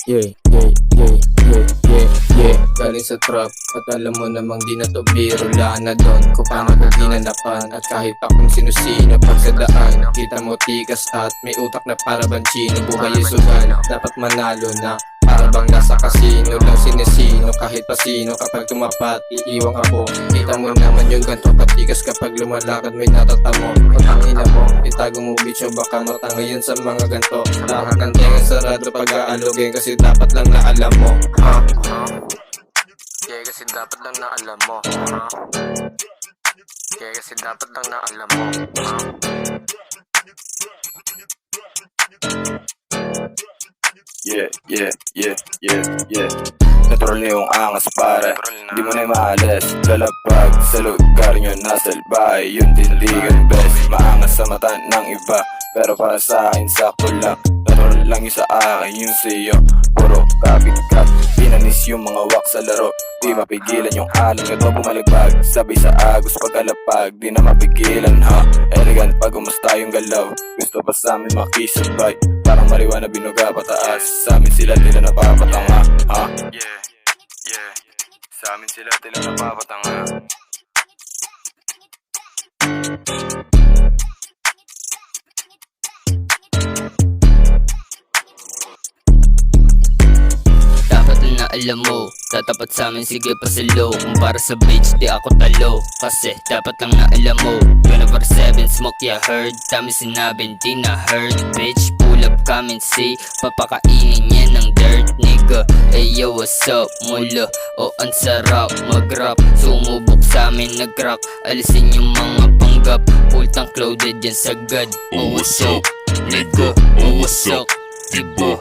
Yeah, yeah, yeah, yeah, yeah, yeah. Galing sa trap at alam mo namang di na to biro. Laan na doon kung paano ko ginanapan. At kahit akong sinusino pag sa daan, kita mo tikas at may utak na para bang chino. Buhay ay sugal, dapat manalo na. Para bang nasa kasino lang sinesino. Kahit pa sino kapag tumapat, iiwang ako. Kita mo naman yung ganto patikas kapag lumalakad may natatamo. Patangina mo, itago mo bitch o baka matangayan sa mga ganto. Lahat ng tenga sarado pag aalugin kasi dapat lang na alam mo. Yeah, kasi dapat lang na alam mo. Yeah, kasi dapat lang na alam mo. Yeah, yeah, yeah, yeah, yeah. Natural na yung angas pare, di mo na maalis. Lalapag sa lugar nyo nasa bahay, yun tinaligan best. Maangas sa mata ng iba, pero para sa akin sakto lang. Natural lang yung sa akin, yung sa'yo puro copycat. Pinanis yung mga wak sa laro, di mapigilan yung alon. Ito bumaligbag, sabay sa agos pagkalapag, di na mapigilan ha. Elegant pag umusta yung galaw, gusto pa sa amin makisabay. Parang mariwana binuga pataas, sa amin sila tila napapatanga ha. Yeah, yeah, sa amin sila tila napapatanga. Na alam mo, tatapat sa amin sige pa salo. Kung para sa bitch di ako talo, kasi dapat lang na alam mo 24/7 smoke ya heard. Dami sinabing di na heard. Bitch pull up come and see, papakainin yan ng dirt nigga. Ayo what's up mula, o ang sarap mag-rap. Sumubok sa amin nag-rock, alisin yung mga panggap. Pultang clouded yan sagad. Oh what's up nigga, oh what's up diba.